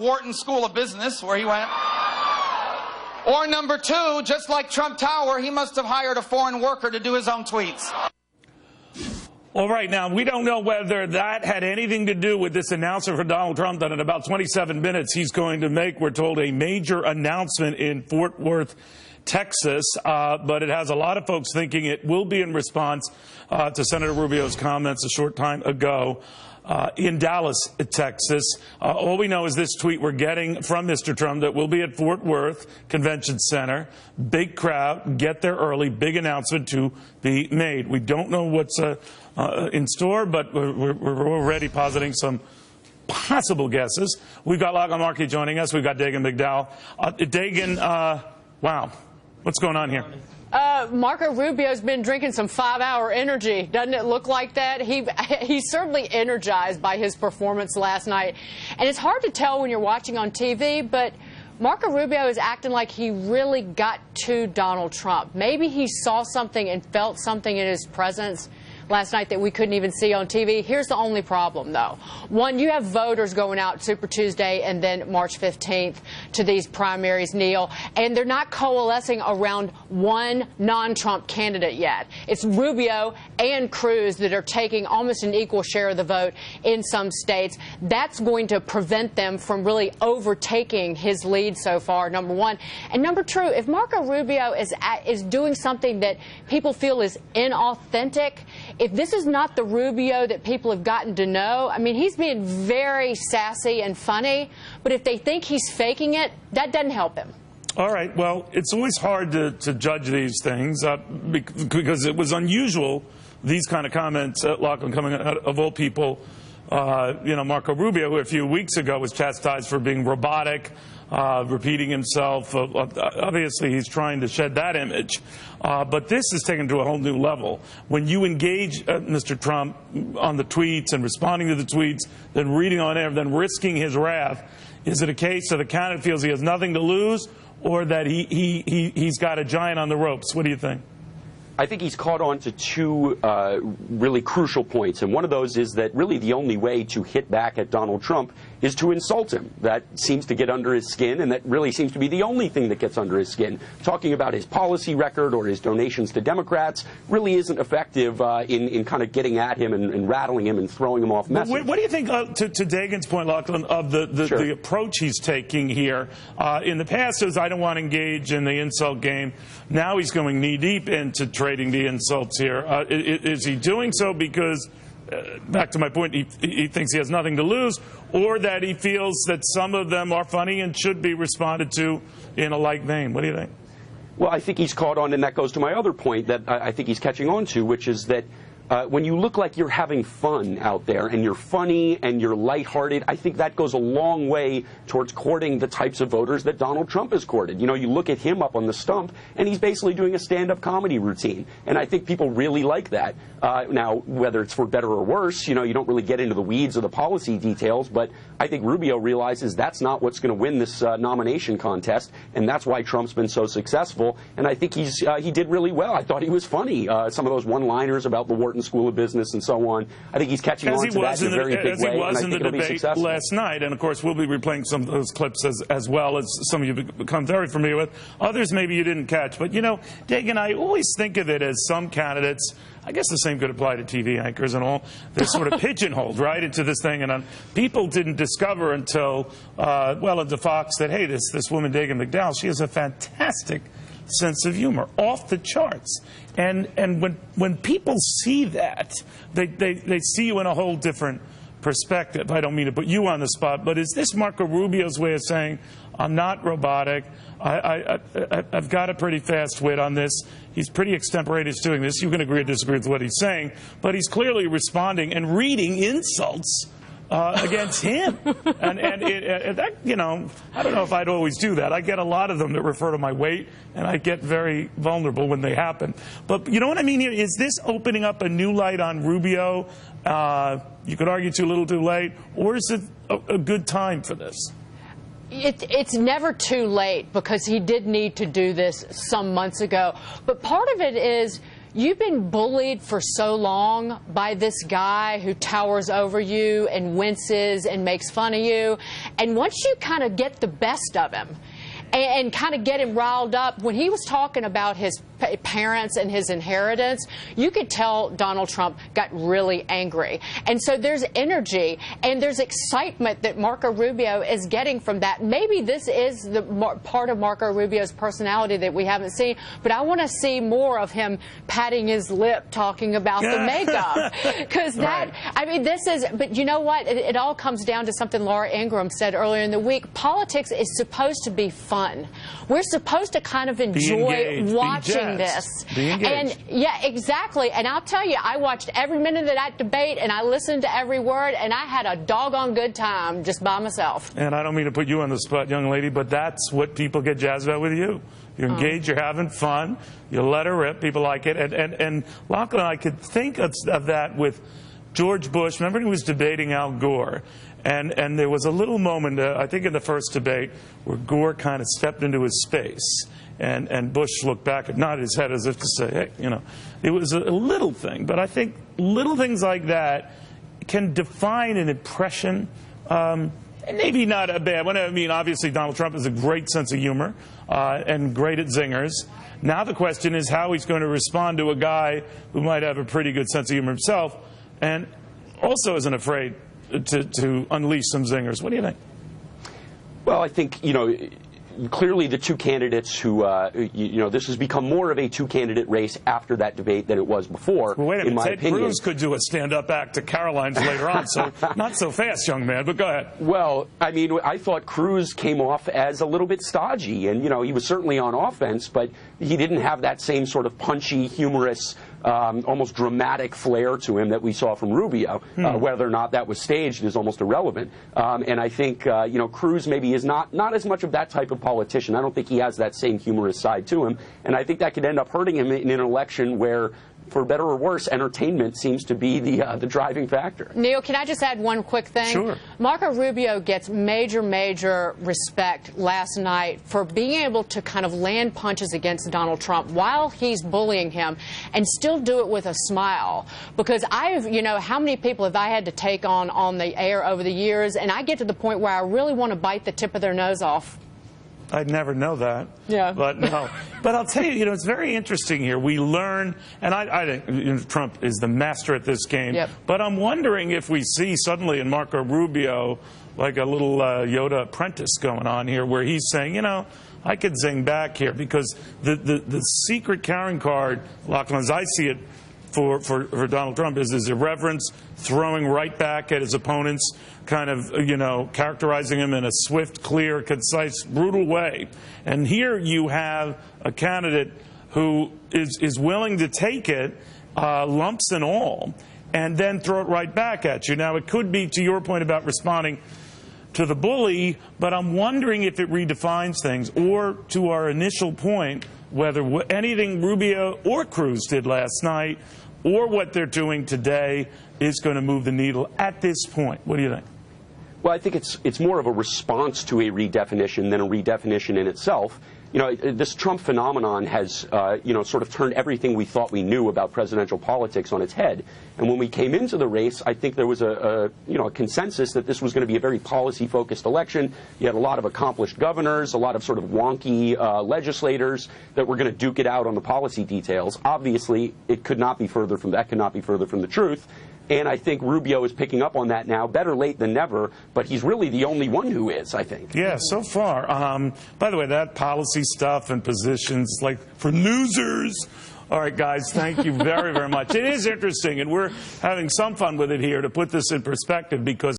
Wharton School of Business, where he went. Or number two, just like Trump Tower, he must have hired a foreign worker to do his own tweets. All right, now, we don't know whether that had anything to do with this announcement for Donald Trump that in about 27 minutes he's going to make, we're told, a major announcement in Fort Worth, Texas, but it has a lot of folks thinking it will be in response to Senator Rubio's comments a short time ago in Dallas, Texas. All we know is this tweet we're getting from Mr. Trump that will be at Fort Worth Convention Center. Big crowd, get there early, big announcement to be made. We don't know what's in store, but we're already positing some possible guesses. We've got Lachlan Markay joining us. We've got Dagan McDowell. Dagan, wow, what's going on here? Marco Rubio's been drinking some 5-hour energy. Doesn't it look like that? He's certainly energized by his performance last night. And it's hard to tell when you're watching on TV, but Marco Rubio is acting like he really got to Donald Trump. Maybe he saw something and felt something in his presence last night that we couldn't even see on TV. Here's the only problem, though. One, you have voters going out Super Tuesday and then March 15th to these primaries, Neil, and they're not coalescing around one non-Trump candidate yet. It's Rubio and Cruz that are taking almost an equal share of the vote in some states. That's going to prevent them from really overtaking his lead so far, number one. And number two, if Marco Rubio is doing something that people feel is inauthentic, if this is not the Rubio that people have gotten to know, I mean, he's being very sassy and funny, but if they think he's faking it, that doesn't help him. All right. Well, it's always hard to judge these things because it was unusual, these kind of comments, Lachlan, coming out of all people. Marco Rubio, who a few weeks ago was chastised for being robotic, repeating himself. Obviously, he's trying to shed that image. But this is taken to a whole new level. When you engage Mr. Trump on the tweets and responding to the tweets, then reading on air, then risking his wrath, is it a case that the candidate feels he has nothing to lose or that he's got a giant on the ropes? What do you think? I think he's caught on to two really crucial points. And one of those is that really the only way to hit back at Donald Trump is to insult him. That seems to get under his skin, and that really seems to be the only thing that gets under his skin. Talking about his policy record or his donations to Democrats really isn't effective in kind of getting at him and rattling him and throwing him off message. What do you think, to Dagan's point, Lachlan, of the approach he's taking here? In the past, it was, I don't want to engage in the insult game. Now he's going knee-deep into trading the insults here. Is he doing so because, back to my point, he thinks he has nothing to lose, or that he feels that some of them are funny and should be responded to in a like vein? What do you think? Well, I think he's caught on, and that goes to my other point that I think he's catching on to, which is that when you look like you're having fun out there and you're funny and you're lighthearted, I think that goes a long way towards courting the types of voters that Donald Trump has courted. You know, you look at him up on the stump, and he's basically doing a stand-up comedy routine. And I think people really like that. Now, whether it's for better or worse, you know, you don't really get into the weeds of the policy details, but I think Rubio realizes that's not what's going to win this nomination contest, and that's why Trump's been so successful. And I think he did really well. I thought he was funny. Some of those one-liners about the Wharton School of Business and so on. I think he's catching on to that in a very big way, and I think it'll be successful. Last night, and of course we'll be replaying some of those clips as well, as some of you become very familiar with. Others maybe you didn't catch. But, you know, Dagan, I always think of it as some candidates, I guess the same could apply to TV anchors and all, they're sort of pigeonholed right into this thing. And people didn't discover until, well, into Fox that, hey, this woman, Dagan McDowell, she has a fantastic sense of humor, off the charts. And when people see that, they see you in a whole different perspective. I don't mean to put you on the spot, but is this Marco Rubio's way of saying, I'm not robotic, I've got a pretty fast wit on this, he's pretty extemporaneous doing this, you can agree or disagree with what he's saying, but he's clearly responding and reading insults against him. And that, you know, I don't know if I'd always do that. I get a lot of them that refer to my weight, and I get very vulnerable when they happen. But you know what I mean here? Is this opening up a new light on Rubio? You could argue too little too late, or is it a good time for this? It's never too late, because he did need to do this some months ago. But part of it is, you've been bullied for so long by this guy who towers over you and winces and makes fun of you. And once you kind of get the best of him and kind of get him riled up, when he was talking about his parents and his inheritance, you could tell Donald Trump got really angry. And so there's energy and there's excitement that Marco Rubio is getting from that. Maybe this is the part of Marco Rubio's personality that we haven't seen, but I want to see more of him patting his lip talking about the makeup. Because that, I mean, this is, but you know what? It all comes down to something Laura Ingraham said earlier in the week. Politics is supposed to be fun. We're supposed to kind of enjoy watching this. And yeah, exactly. And I'll tell you, I watched every minute of that debate and I listened to every word and I had a doggone good time just by myself. And I don't mean to put you on the spot, young lady, but that's what people get jazzed about with you. You're engaged, you're having fun, you let her rip, people like it. And Lachlan, I could think of that with George Bush. Remember he was debating Al Gore? And there was a little moment, I think in the first debate, where Gore kind of stepped into his space. And Bush looked back and nodded his head as if to say, hey, you know, it was a little thing. But I think little things like that can define an impression. And maybe not a bad one. I mean, obviously, Donald Trump has a great sense of humor and great at zingers. Now the question is how he's going to respond to a guy who might have a pretty good sense of humor himself and also isn't afraid to unleash some zingers. What do you think? Well, I think, you know, clearly the two candidates who, you know, this has become more of a two-candidate race after that debate than it was before, well, wait a minute. in my opinion. Ted Cruz could do a stand-up act to Caroline's later on, so not so fast, young man, but go ahead. Well, I mean, I thought Cruz came off as a little bit stodgy, and, you know, he was certainly on offense, but he didn't have that same sort of punchy, humorous, almost dramatic flair to him that we saw from Rubio. Whether or not that was staged is almost irrelevant. And I think, you know, Cruz maybe is not as much of that type of politician. I don't think he has that same humorous side to him. And I think that could end up hurting him in an election where, for better or worse, entertainment seems to be the driving factor. Neil, can I just add one quick thing? Sure. Marco Rubio gets major respect last night for being able to kind of land punches against Donald Trump while he's bullying him and still do it with a smile. Because you know, how many people have I had to take on the air over the years, and I get to the point where I really want to bite the tip of their nose off. I'd never know that. Yeah. But no. But I'll tell you, you know, it's very interesting here. We learn, and I think you know, Trump is the master at this game. Yep. But I'm wondering if we see suddenly in Marco Rubio like a little Yoda apprentice going on here where he's saying, you know, I could zing back here because the secret carrying card, Lachlan, as I see it, for Donald Trump is his irreverence, throwing right back at his opponents, kind of, you know, characterizing him in a swift, clear, concise, brutal way. And here you have a candidate who is willing to take it, lumps and all, and then throw it right back at you. Now, it could be, to your point about responding to the bully, but I'm wondering if it redefines things, or to our initial point, whether anything Rubio or Cruz did last night or what they're doing today is going to move the needle at this point. What do you think? Well, I think it's more of a response to a redefinition than a redefinition in itself. You know, this Trump phenomenon has, you know, sort of turned everything we thought we knew about presidential politics on its head. And when we came into the race, I think there was a consensus that this was going to be a very policy-focused election. You had a lot of accomplished governors, a lot of sort of wonky legislators that were going to duke it out on the policy details. Obviously, it could not be further from that, could not be further from the truth. And I think Rubio is picking up on that now. Better late than never, but he's really the only one who is, I think. Yeah, so far. By the way, that policy stuff and positions, like, for losers. All right, guys, thank you very much. It is interesting, and we're having some fun with it here to put this in perspective because